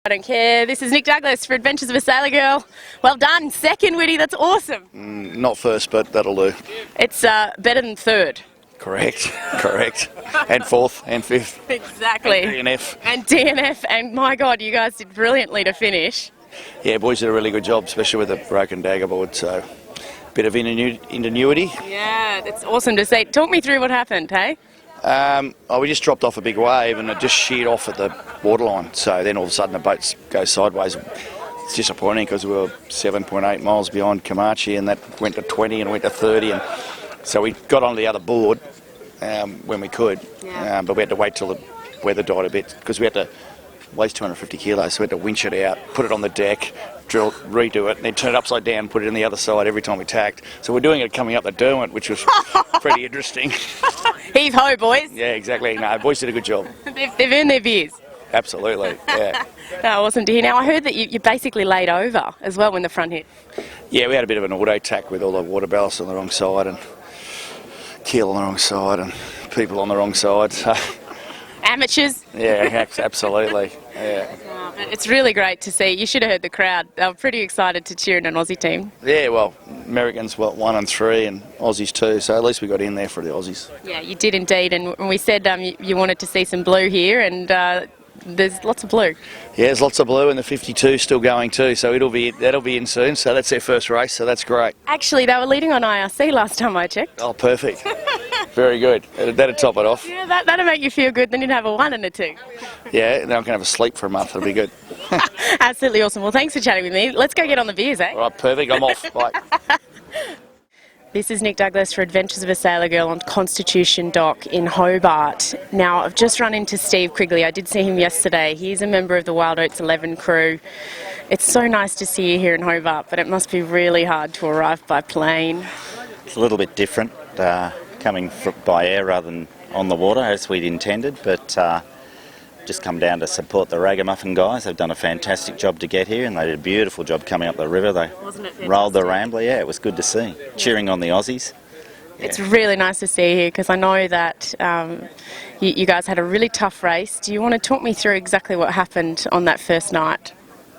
I don't care. This is Nic Douglass for Adventures of a Sailor Girl. Well done. Second, Witty. That's awesome. Not first, but that'll do. It's better than third. Correct. And fourth and fifth. Exactly. And DNF. And DNF. And my God, you guys did brilliantly to finish. Yeah, boys did a really good job, especially with the broken dagger board. So, bit of ingenuity. Yeah, that's awesome to see. Talk me through what happened, hey? We just dropped off a big wave and it just sheared off at the waterline. So then all of a sudden the boat goes sideways. It's disappointing because we were 7.8 miles behind Comanche and that went to 20 and went to 30. And so we got on the other board when we could, but we had to wait till the weather died a bit because we had to weighs 250 kilos, so we had to winch it out, put it on the deck, drill, redo it, and then turn it upside down, put it on the other side every time we tacked. So we're doing it coming up the Derwent, which was pretty interesting. Heave ho, boys. Yeah, exactly. No, boys did a good job. They've earned their beers. Absolutely, yeah. No, awesome to hear. Now, I heard that you basically laid over as well when the front hit. Yeah, we had a bit of an auto tack with all the water ballast on the wrong side and keel on the wrong side and people on the wrong side. So. Amateurs. Yeah, absolutely. Yeah. But it's really great to see. You should have heard the crowd. They were pretty excited to cheer in an Aussie team. Yeah, well, Americans 1 and 3 and Aussies 2, so at least we got in there for the Aussies. Yeah, you did indeed. And we said you wanted to see some blue here, and there's lots of blue. Yeah, there's lots of blue, and the 52 still going too, so that'll be in soon. So that's their first race, so that's great. Actually, they were leading on IRC last time I checked. Oh, perfect. Very good. That'd top it off. Yeah, that'll make you feel good. Then you'd have a 1 and a 2. Yeah, then I can have a sleep for a month. It'll be good. Absolutely awesome. Well, thanks for chatting with me. Let's go get on the beers, eh? All right, perfect. I'm off. Bye. This is Nic Douglass for Adventures of a Sailor Girl on Constitution Dock in Hobart. Now, I've just run into Steve Quigley. I did see him yesterday. He's a member of the Wild Oats XI crew. It's so nice to see you here in Hobart, but it must be really hard to arrive by plane. It's a little bit different, coming by air rather than on the water as we'd intended, but just come down to support the Ragamuffin guys. They've done a fantastic job to get here, and they did a beautiful job coming up the river. They rolled the Rambler. Yeah, it was good to see. Cheering on the Aussies. Yeah. It's really nice to see you here because I know that you guys had a really tough race. Do you want to talk me through exactly what happened on that first night?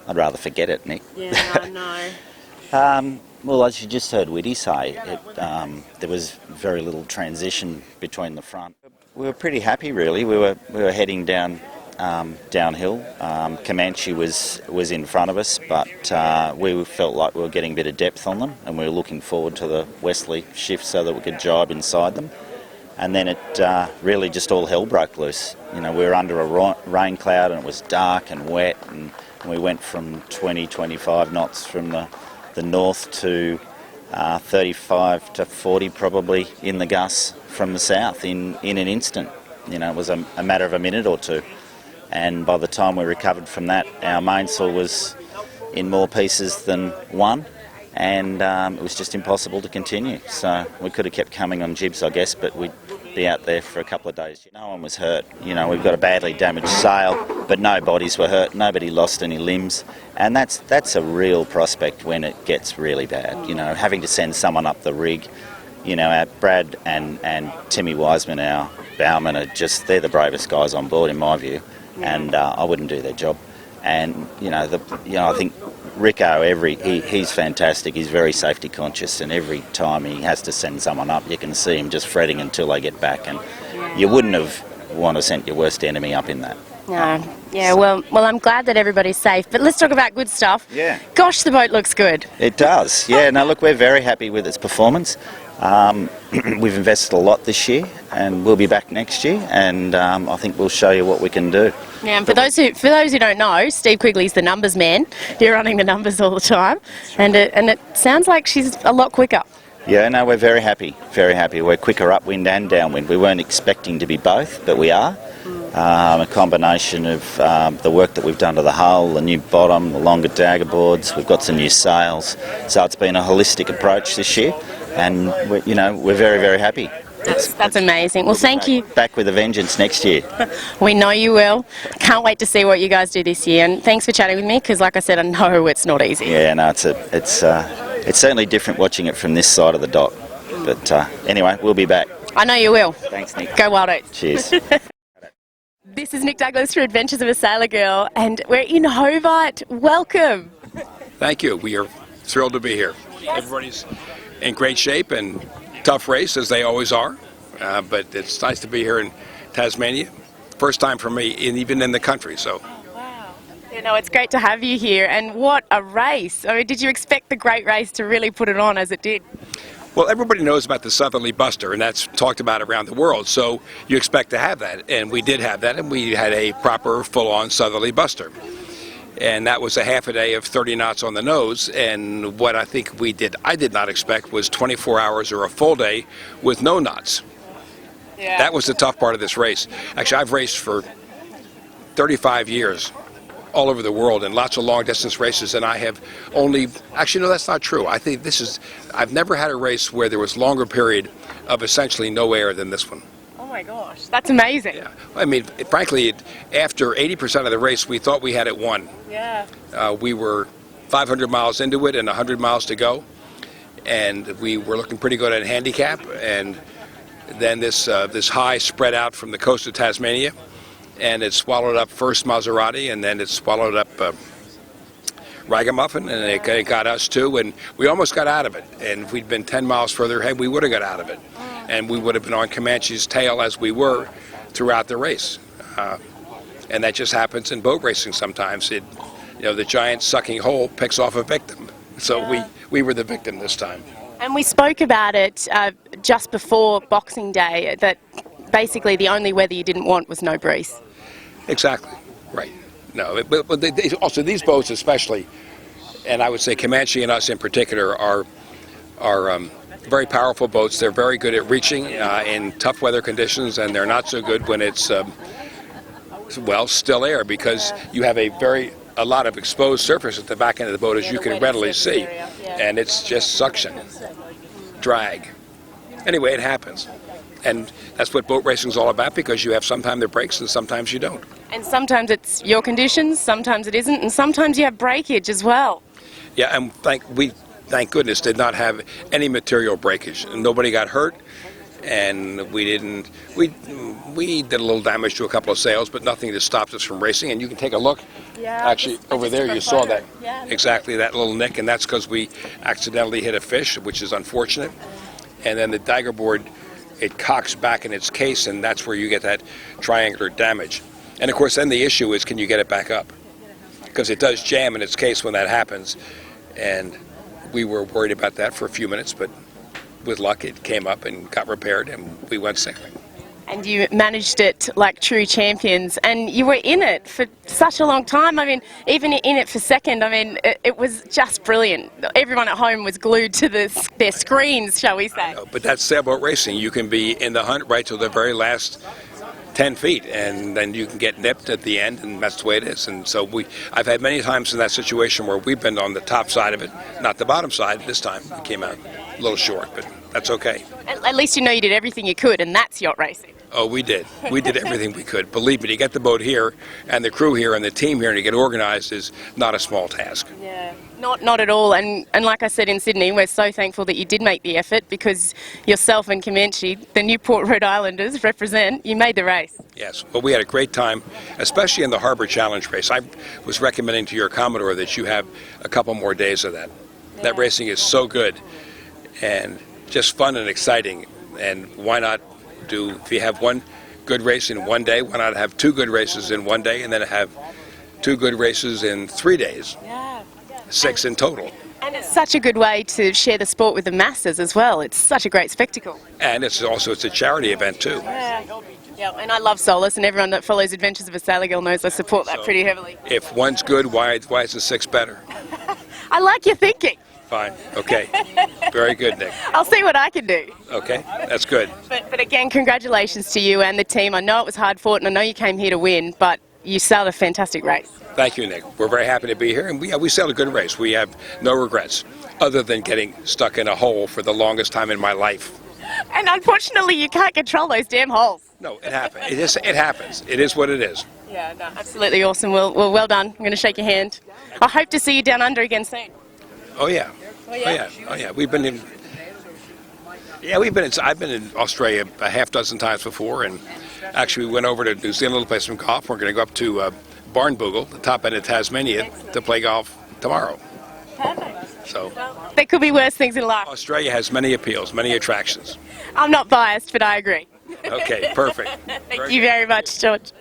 I'd rather forget it, Nick. Yeah, I know. Well, as you just heard Witty say, there was very little transition between the front. We were pretty happy, really. We were heading downhill. Comanche was in front of us, but we felt like we were getting a bit of depth on them, and we were looking forward to the westerly shift so that we could jibe inside them. And then it really just all hell broke loose. You know, we were under a rain cloud, and it was dark and wet, and we went from 20-25 knots from the north to 35 to 40 probably in the gusts from the south in an instant. You know, it was a matter of a minute or two. And by the time we recovered from that, our mainsail was in more pieces than one, and it was just impossible to continue. So we could have kept coming on jibs, I guess, but we'd be out there for a couple of days. No one was hurt. You know, we've got a badly damaged sail, but no bodies were hurt. Nobody lost any limbs, and that's a real prospect when it gets really bad. You know, having to send someone up the rig. You know, Brad and Timmy Wiseman, our bowmen, they're the bravest guys on board in my view, and I wouldn't do their job. And I think Rico, he's fantastic. He's very safety conscious, and every time he has to send someone up, you can see him just fretting until they get back. And you wouldn't have want to send your worst enemy up in that. No. Yeah, well, I'm glad that everybody's safe. But let's talk about good stuff. Yeah. Gosh, the boat looks good. It does. Yeah. No, look, we're very happy with its performance. We've invested a lot this year, and we'll be back next year, and I think we'll show you what we can do. Yeah, and for those who don't know, Steve Quigley's the numbers man. You're running the numbers all the time, and it sounds like she's a lot quicker. Yeah, no, we're very happy, very happy. We're quicker upwind and downwind. We weren't expecting to be both, but we are. A combination of the work that we've done to the hull, the new bottom, the longer dagger boards. We've got some new sails, so it's been a holistic approach this year, and we're very, very happy. That's amazing. Well, thank you. Back with a vengeance next year. We know you will. Can't wait to see what you guys do this year. And thanks for chatting with me, because, like I said, I know it's not easy. Yeah, no, it's certainly different watching it from this side of the dock. But anyway, we'll be back. I know you will. Thanks, Nick. Go Wild Oats. Cheers. This is Nic Douglass for Adventures of a Sailor Girl, and we're in Hobart. Welcome. Thank you. We are thrilled to be here. Everybody's in great shape and tough race, as they always are. But it's nice to be here in Tasmania. First time for me, even in the country. So. Wow. You know, it's great to have you here, and what a race. I mean, did you expect the great race to really put it on as it did? Well, everybody knows about the southerly buster, and that's talked about around the world, so you expect to have that, and we did have that, and we had a proper full-on southerly buster. And that was a half a day of 30 knots on the nose, and what I think I did not expect was 24 hours or a full day with no knots. Yeah. That was the tough part of this race. Actually, I've raced for 35 years all over the world in lots of long distance races, and I have actually no, that's not true. I think I've never had a race where there was longer period of essentially no air than this one. Oh my gosh, that's amazing. Yeah, I mean, frankly, after 80% of the race, we thought we had it won. Yeah. We were 500 miles into it and 100 miles to go, and we were looking pretty good at handicap, and then this high spread out from the coast of Tasmania, and it swallowed up first Maserati, and then it swallowed up Ragamuffin, and it got us too, and we almost got out of it. And if we'd been 10 miles further ahead, we would have got out of it, and we would have been on Comanche's tail as we were throughout the race. And that just happens in boat racing sometimes. The giant sucking hole picks off a victim. So we were the victim this time. And we spoke about it just before Boxing Day, that basically the only weather you didn't want was no breeze. Exactly, right. No, but also these boats especially, and I would say Comanche and us in particular, are very powerful boats. They're very good at reaching in tough weather conditions, and they're not so good when it's, still air, because you have a lot of exposed surface at the back end of the boat, as you can readily see, and it's just suction, drag. Anyway, it happens. And that's what boat racing is all about, because you have sometimes there breaks and sometimes you don't. And sometimes it's your conditions, sometimes it isn't, and sometimes you have breakage as well. Yeah, and thank goodness, did not have any material breakage. Nobody got hurt, and we did a little damage to a couple of sails, but nothing that stopped us from racing. And you can take a look. Yeah, actually, over there you saw that. Yeah. Exactly, that little nick, and that's because we accidentally hit a fish, which is unfortunate. And then the dagger board, it cocks back in its case, and that's where you get that triangular damage. And of course, then the issue is, can you get it back up? Because it does jam in its case when that happens. And we were worried about that for a few minutes, but with luck, it came up and got repaired, and we went sailing. And you managed it like true champions, and you were in it for such a long time. I mean, even in it for second, I mean, it was just brilliant. Everyone at home was glued to their screens, shall we say. But that's sailboat racing. You can be in the hunt right till the very last 10 feet, and then you can get nipped at the end, and that's the way it is. And so I've had many times in that situation where we've been on the top side of it, not the bottom side. This time it came out a little short, but that's okay. At least you know you did everything you could, and that's yacht racing. Oh, we did. We did everything we could. Believe me, to get the boat here and the crew here and the team here and to get organized is not a small task. Yeah, not at all. And like I said in Sydney, we're so thankful that you did make the effort, because yourself and Comanche, the Newport Rhode Islanders, represent, you made the race. Yes. Well, we had a great time, especially in the Harbour Challenge race. I was recommending to your Commodore that you have a couple more days of that. Yeah. That racing is so good and just fun and exciting. And why not if you have one good race in one day, why not have two good races in one day, and then have two good races in 3 days? Yeah. 6 in total. And it's such a good way to share the sport with the masses as well. It's such a great spectacle. And it's a charity event too. Yeah, and I love Solus, and everyone that follows Adventures of a Sailor Girl knows I support that pretty heavily. If one's good, why isn't 6 better? I like your thinking. Fine. Okay. Very good, Nic. I'll see what I can do. Okay. That's good. But again, congratulations to you and the team. I know it was hard fought, and I know you came here to win, but you sailed a fantastic race. Thank you, Nic. We're very happy to be here, and we sailed a good race. We have no regrets, other than getting stuck in a hole for the longest time in my life. And unfortunately, you can't control those damn holes. No, it happens. It happens. It is what it is. Yeah, no, absolutely awesome. Well done. I'm going to shake your hand. I hope to see you down under again soon. Oh yeah. Oh yeah. I've been in Australia a half dozen times before, and Actually, we went over to New Zealand to play some golf. We're going to go up to Barnbougle, the top end of Tasmania, to play golf tomorrow. Perfect. So There could be worse things in life. Australia has many appeals, many attractions. I'm not biased, but I agree. Okay, perfect. Thank you very much, George.